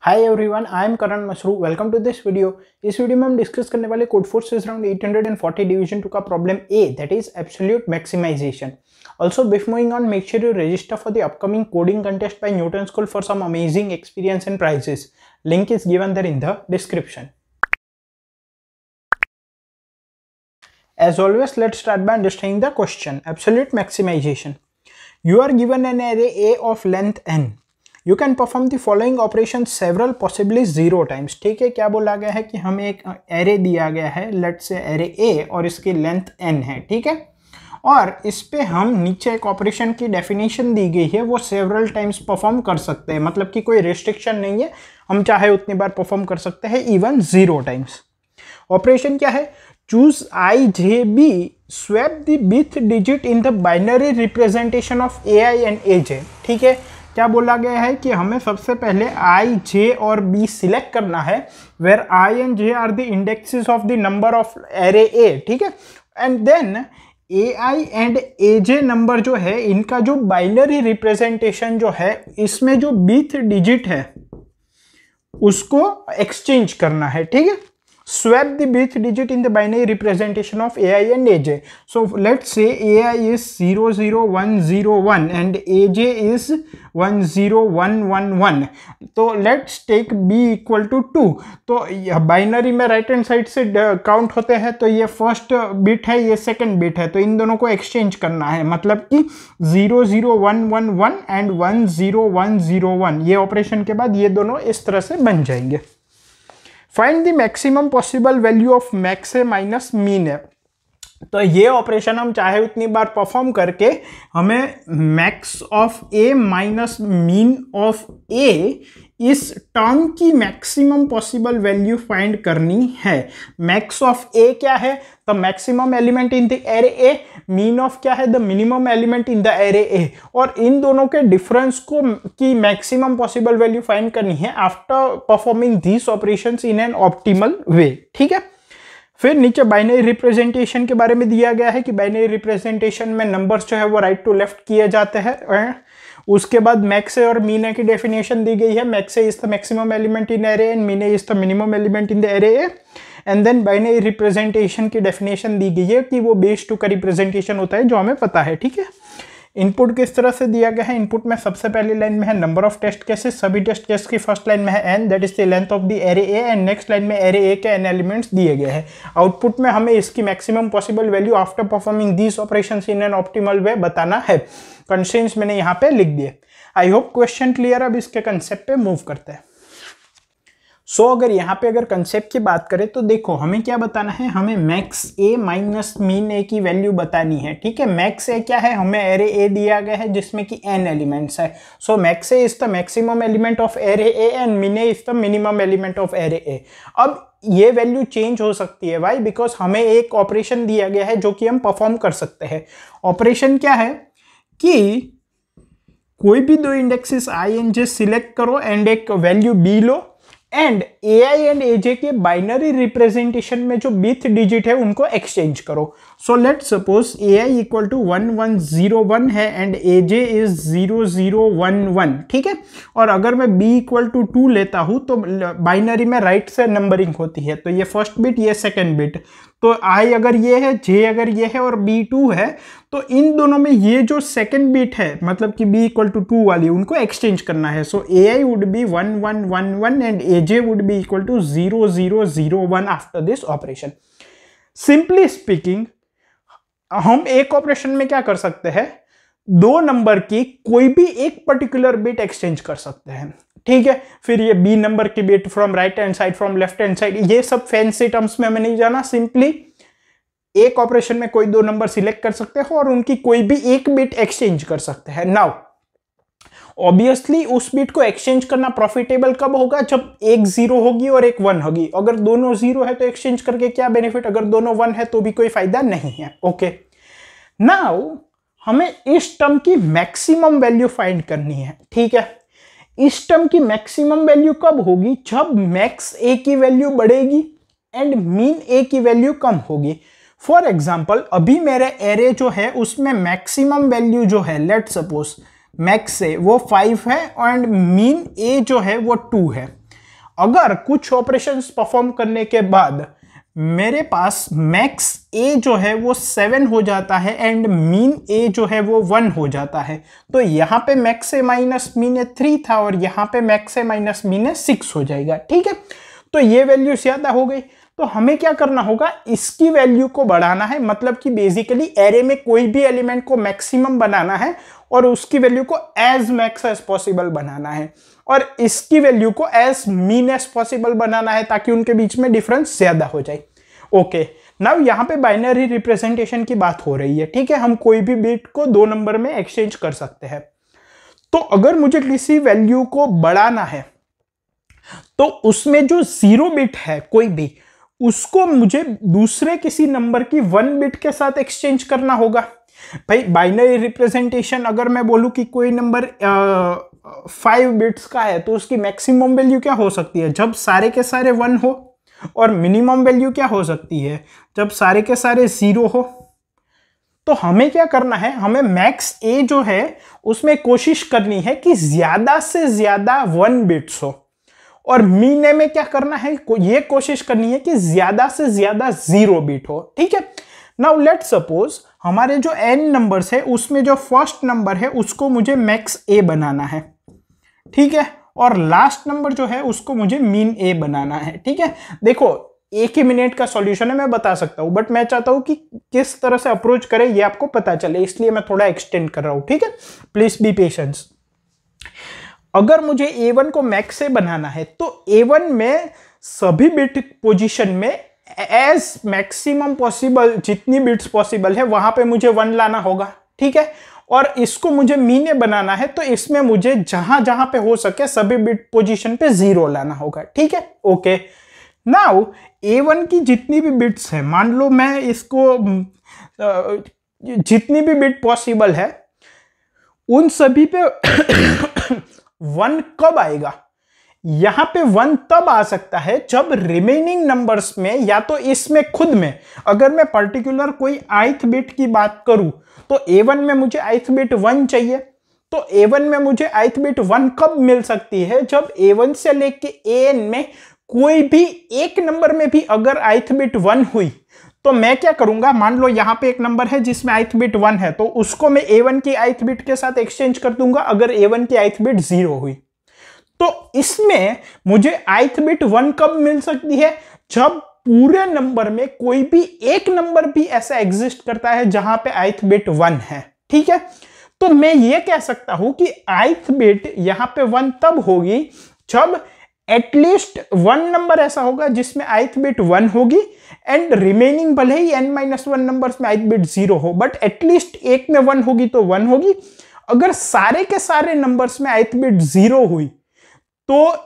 Hi everyone, I am Karan Masru. Welcome to this video. इस video में हम डिस्कस करने वाले कोड फोर्सेस अराउंड 840 डिवीजन 2 का problem A, that is absolute maximisation. Also, before moving on, make sure you register for the upcoming coding contest by Newton School for some amazing experience and prizes. Link is given there in the description. As always, let's start by understanding the question. Absolute maximization. You are given an array A of length n. You can perform the following operations several, possibly 0 times. ठीक है, क्या बोला गया है कि हमें एक array दिया गया है, लेट्स से एरे A और इसकी लेंथ n है, ठीक है, और इस पे हम नीचे एक ऑपरेशन की डेफिनेशन दी गई है, वो सेवरल टाइम्स परफॉर्म कर सकते हैं, मतलब कि कोई रिस्ट्रिक्शन नहीं है, हम चाहे उतनी बार परफॉर्म कर सकते हैं, इवन 0 टाइम्स। ऑपरेशन क्या है? Choose i j b, swap the bit digit in the binary representation of ai and aj। ठीक है, क्या बोला गया है कि हमें सबसे पहले i, j और b सिलेक्ट करना है, where i and j are the indexes of the number of array a, ठीक है, and then ai and aj number जो है, इनका जो बाइनरी रिप्रेजेंटेशन जो है, इसमें जो बिट डिजिट है उसको एक्सचेंज करना है, ठीक है। Swap the bit digit in the binary representation of ai and aj. So let's say ai is 00101 and aj is 10111. तो let's take b equal to 2. तो बाइनरी में राइट हैंड साइड से काउंट होते हैं, तो ये फर्स्ट बिट है, ये सेकंड बिट है, तो इन दोनों को एक्सचेंज करना है, मतलब कि 00111 एंड 10101। ये ऑपरेशन के बाद ये दोनों इस तरह से बन जाएंगे। Find the maximum possible value of max A minus mean है। तो ये ऑपरेशन हम चाहे उतनी बार परफॉर्म करके हमें max of A minus mean of A, इस टर्म की मैक्सिमम पॉसिबल वैल्यू फाइंड करनी है। मैक्स ऑफ ए क्या है? The maximum element in the array A. Mean of क्या है? The minimum element in the array ए। और इन दोनों के डिफरेंस को की मैक्सिमम पॉसिबल वैल्यू फाइंड करनी है after performing these operations in an optimal way, ठीक है। फिर नीचे बाइनरी रिप्रेजेंटेशन के बारे में दिया गया है कि बाइनरी रिप्रेजेंटेशन में नंबर्स जो है वो राइट टू लेफ्ट किए जाते हैं। उसके बाद मैक्स ए और मीन ए की डेफिनेशन दी गई है। Max A is the maximum element in array and mean A is the minimum element in the array A. And then binary representation की डेफिनेशन दी गई है कि वो बेस 2 का रिप्रेजेंटेशन होता है, जो हमें पता है, ठीक है। इनपुट किस तरह से दिया गया है? इनपुट में सबसे पहली लाइन में है नंबर ऑफ टेस्ट केसेस। सभी टेस्ट केस की फर्स्ट लाइन में है n, that is the length of the array A, and next line में एरे ए के n एलिमेंट्स दिए गए हैं। आउटपुट में हमें इसकी maximum possible value after performing these operations in an optimal way बताना है। कंस्ट्रेंट्स मैंने यहाँ पे लिख दिए। I hope question clear. अब इसके कंसेप्ट पे मूव करते हैं। अगर यहाँ पे अगर कंसेप्ट की बात करें तो देखो, हमें क्या बताना है? हमें मैक्स ए माइनस मीन ए की वैल्यू बतानी है, ठीक है। मैक्स ए क्या है? हमें एरे ए दिया गया है जिसमें कि n एलिमेंट्स है। So max A is the maximum element of array A and mean A is the minimum element of array A. अब ये वैल्यू चेंज हो सकती है, वाई? बिकॉज हमें एक ऑपरेशन दिया गया है जो कि हम परफॉर्म कर सकते हैं। ऑपरेशन क्या है कि कोई भी दो indexes i and j select करो एंड एक वैल्यू b लो, एंड ai एंड aj के बाइनरी रिप्रेजेंटेशन में जो बिट डिजिट है उनको एक्सचेंज करो। So let suppose ai equal to 1101 है एंड aj इज 0011, ठीक है। और अगर मैं b इक्वल टू 2 लेता हूं तो बाइनरी में राइट से नंबरिंग होती है, तो ये फर्स्ट बिट, ये सेकंड बिट, तो i अगर ये है, j अगर ये है और b 2 है, तो इन दोनों में ये जो सेकंड बिट है, मतलब कि b इक्वल टू 2 वाली, उनको एक्सचेंज करना है। So ai would be 1111 and aj would be equal to 0001 after this operation. Simply speaking, हम एक ऑपरेशन में क्या कर सकते हैं? दो नंबर की कोई भी एक पर्टिकुलर बिट एक्सचेंज कर सकते हैं, ठीक है। फिर ये b नंबर की bit from right hand side, from left hand side, ये सब फैंसी टर्म्स में हमें नहीं जाना। सिंपली एक ऑपरेशन में कोई दो नंबर सिलेक्ट कर सकते हैं और उनकी कोई भी एक बिट एक्सचेंज कर सकते हैं। नाउ ऑब्वियसली उस बिट को एक्सचेंज करना प्रॉफिटेबल कब होगा? जब एक 0 होगी और एक 1 होगी। अगर दोनों 0 है तो एक्सचेंज करके क्या बेनिफिट? अगर दोनों 1 है तो भी कोई फायदा नहीं है, ओके। नाउ हमें इस टर्म की मैक्सिमम वैल्यू फाइंड करनी है, ठीक है। इस टर्म की मैक्सिमम वैल्यू कब होगी? जब मैक्स ए की वैल्यू बढ़ेगी एंड मीन ए की वैल्यू कम होगी। फॉर एग्जाम्पल, अभी मेरे एरे जो है उसमें मैक्सिमम वैल्यू जो है, लेट सपोज मैक्स ए वो 5 है एंड मीन ए जो है वो 2 है। अगर कुछ ऑपरेशंस परफॉर्म करने के बाद मेरे पास मैक्स ए जो है वो 7 हो जाता है एंड मीन ए जो है वो 1 हो जाता है, तो यहाँ पे मैक्स ए माइनस मीन ए 3 था और यहाँ पे मैक्स ए माइनस मीन ए 6 हो जाएगा। ठीक है, तो ये वैल्यू ज्यादा हो गई, तो हमें क्या करना होगा, इसकी वैल्यू को बढ़ाना है। मतलब कि बेसिकली एरे में कोई भी एलिमेंट को मैक्सिमम बनाना है और उसकी वैल्यू को एज मैक्स एज पॉसिबल बनाना है और इसकी वैल्यू को एज मीन एज पॉसिबल बनाना है ताकि उनके बीच में डिफरेंस ज्यादा हो जाए। ओके, नाउ यहाँ पे बाइनरी रिप्रेजेंटेशन की बात हो रही है। ठीक है, हम कोई भी बिट को 2 नंबर में एक्सचेंज कर सकते हैं। तो अगर मुझे किसी वैल्यू को बढ़ाना है तो उसमें जो 0 बिट है कोई भी, उसको मुझे दूसरे किसी नंबर की 1 बिट के साथ एक्सचेंज करना होगा। भाई बाइनरी रिप्रेजेंटेशन अगर मैं बोलूं कि कोई नंबर 5 बिट्स का है तो उसकी मैक्सिमम वैल्यू क्या हो सकती है, जब सारे के सारे 1 हो, और मिनिमम वैल्यू क्या हो सकती है, जब सारे के सारे 0 हो। तो हमें क्या करना है, हमें मैक्स ए जो है उसमें कोशिश करनी है कि ज्यादा से ज्यादा 1 बिट्स हो और मीन ए में क्या करना है, ये कोशिश करनी है कि ज्यादा से ज्यादा 0 बिट हो। ठीक है, नाउ लेट सपोज हमारे जो n नंबर्स है उसमें जो फर्स्ट नंबर है उसको मुझे मैक्स ए बनाना है। ठीक है, और लास्ट नंबर जो है उसको मुझे मीन ए बनाना है। ठीक है, देखो 1 ही मिनट का सॉल्यूशन है, मैं बता सकता हूं, बट मैं चाहता हूं कि किस तरह से अप्रोच करें ये आपको पता चले, इसलिए मैं थोड़ा एक्सटेंड कर रहा हूं। ठीक है, प्लीज बी पेशेंस। अगर मुझे A1 को मैक्स ए बनाना है तो A1 में सभी बिट पोजीशन में एज मैक्सिमम पॉसिबल जितनी बिट्स पॉसिबल है वहां पे मुझे 1 लाना होगा। ठीक है, और इसको मुझे मीन ए बनाना है तो इसमें मुझे जहां जहां पे हो सके सभी बिट पोजीशन पे 0 लाना होगा। ठीक है, ओके। नाउ A1 की जितनी भी बिट्स है, मान लो मैं इसको जितनी भी बिट पॉसिबल है उन सभी पे 1 कब आएगा, यहां पे 1 तब आ सकता है जब रिमेनिंग नंबर्स में या तो इसमें खुद में, अगर मैं पर्टिकुलर कोई ith बिट की बात करूं तो A1 में मुझे ith बिट 1 चाहिए, तो A1 में मुझे ith बिट 1 कब मिल सकती है, जब A1 से लेके AN में कोई भी एक नंबर में भी अगर ith बिट 1 हुई तो मैं क्या करूंगा, मान लो यहां पे एक नंबर है जिसमें ith बिट 1 है तो उसको मैं A1 की ith बिट के साथ एक्सचेंज कर दूंगा अगर A1 की ith बिट 0 हुई। तो इसमें मुझे ith बिट 1 कब मिल सकती है, जब पूरे नंबर में कोई भी एक नंबर भी ऐसा एग्जिस्ट करता है जहां पे ith बिट 1 है। ठीक है, तो मैं ये कह सकता हूं कि ith बिट यहां पे 1 तब होगी जब एटलीस्ट 1 नंबर ऐसा होगा जिसमें ith बिट 1 होगी एंड रिमेनिंग भले ही n-1 नंबर्स में ith बिट 0 हो, बट एटलीस्ट एक में 1 होगी तो 1 होगी। अगर सारे के सारे नंबर्स में ith बिट 0 हुई तो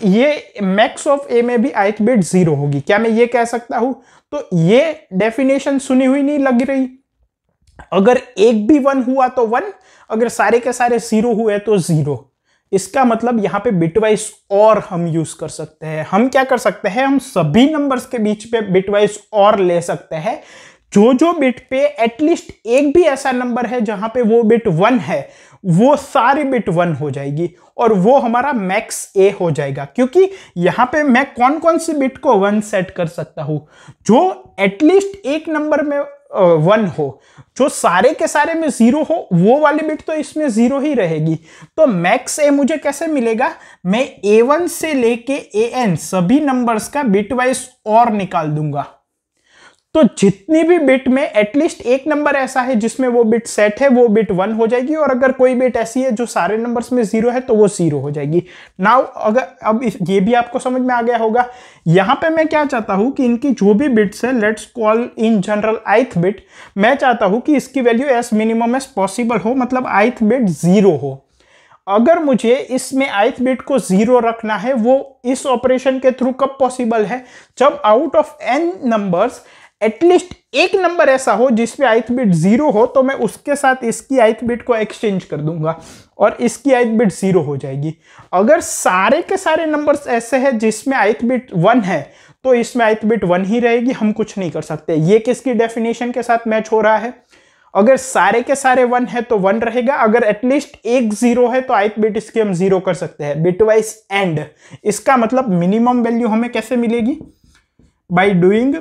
ये मैक्स ऑफ ए में भी ith बिट 0 होगी। क्या मैं ये कह सकता हूं? तो ये डेफिनेशन सुनी हुई नहीं लग रही। अगर एक भी 1 हुआ तो 1, अगर सारे के सारे 0 हुए तो 0। इसका मतलब यहां पे बिटवाइज और हम यूज कर सकते हैं। हम क्या कर सकते हैं, हम सभी नंबर्स के बीच पे बिटवाइज और ले सकते हैं। जो बिट पे एटलीस्ट एक भी ऐसा नंबर है जहां पे वो बिट 1 है, वो सारी बिट 1 हो जाएगी और वो हमारा मैक्स ए हो जाएगा। क्योंकि यहां पे मैं कौन कौन सी बिट को 1 सेट कर सकता हूं, जो एटलीस्ट एक नंबर में 1 हो, जो सारे के सारे में 0 हो, वो वाली बिट तो इसमें 0 ही रहेगी। तो मैक्स ए मुझे कैसे मिलेगा, मैं A1 से लेके AN सभी नंबर्स का बिटवाइज और निकाल दूंगा। तो जितनी भी बिट में एटलीस्ट एक नंबर ऐसा है जिसमें वो बिट सेट है, वो बिट 1 हो जाएगी, और अगर कोई बिट ऐसी है जो सारे नंबर्स में 0 है तो वो 0 हो जाएगी। नाउ अगर अब ये भी आपको समझ में आ गया होगा। यहां पे मैं क्या चाहता हूं कि इनकी जो भी बिट्स है, let's call in general ith bit, मैं चाहता हूं कि इसकी value as minimum as possible हो, मतलब ith बिट 0 हो। अगर मुझे इसमें ith बिट को 0 रखना है, वो इस ऑपरेशन के थ्रू कब पॉसिबल है, जब out of n numbers at least एक नंबर ऐसा हो जिसमें ith बिट 0 हो, तो मैं उसके साथ इसकी ith बिट को एक्सचेंज कर दूंगा और इसकी ith बिट 0 हो जाएगी। अगर सारे के सारे नंबर्स ऐसे हैं जिसमें ith बिट 1 है तो इसमें ith बिट 1 ही रहेगी, हम कुछ नहीं कर सकते। ये किसकी डेफिनेशन के साथ मैच हो रहा है, अगर सारे के सारे 1 है तो 1 रहेगा, अगर एटलीस्ट एक 0 है तो ith बिट इसकी हम 0 कर सकते हैं। बिटवाइज एंड, इसका मतलब मिनिमम वैल्यू हमें कैसे मिलेगी? By doing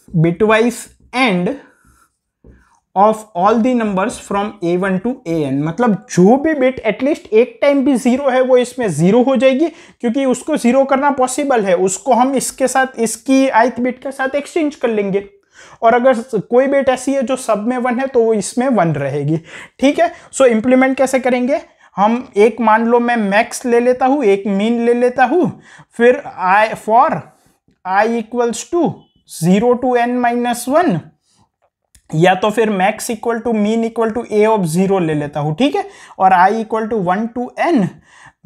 bitwise and of all the numbers from A1 to AN, मतलब जो भी बिट एटलीस्ट एक टाइम भी 0 है वो इसमें 0 हो जाएगी, क्योंकि उसको 0 करना पॉसिबल है, उसको हम इसके साथ, इसकी ith बिट के साथ एक्सचेंज कर लेंगे। और अगर कोई बिट ऐसी है जो सब में 1 है तो वो इसमें 1 रहेगी। ठीक है, सो इंप्लीमेंट कैसे करेंगे? हम एक, मान लो मैं मैक्स ले लेता हूं, एक मीन ले लेता हूं, फिर for i equals to 0 to n minus 1, या तो फिर max equal to mean equal to a of 0 ले लेता हूं। ठीक है, और i equal to 1 to n,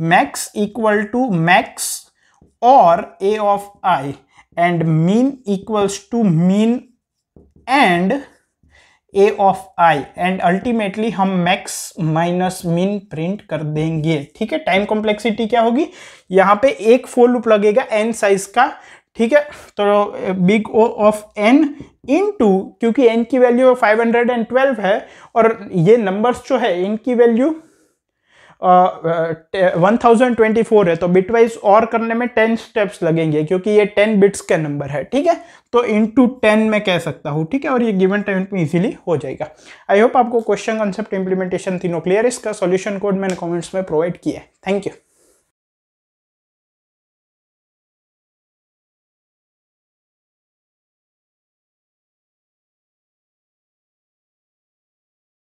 max equal to max और a of i, and mean equals to mean and a of i, and ultimately हम max minus mean print कर देंगे। ठीक है, टाइम कॉम्प्लेक्सिटी क्या होगी? यहां पे एक फोर लूप लगेगा n साइज का। ठीक है, तो big O of n into, क्योंकि n की वैल्यू 512 है और ये नंबर्स जो है इनकी वैल्यू 1024 है, तो बिटवाइज और करने में 10 स्टेप्स लगेंगे, क्योंकि ये 10 बिट्स का नंबर है। ठीक है, तो इंटू 10 मैं कह सकता हूँ। ठीक है, और ये गिवन टाइम में इजीली हो जाएगा। आई होप आपको क्वेश्चन, कंसेप्ट, इंप्लीमेंटेशन तीनों क्लियर है। इसका सॉल्यूशन कोड मैंने कमेंट्स में प्रोवाइड किया है। Thank you.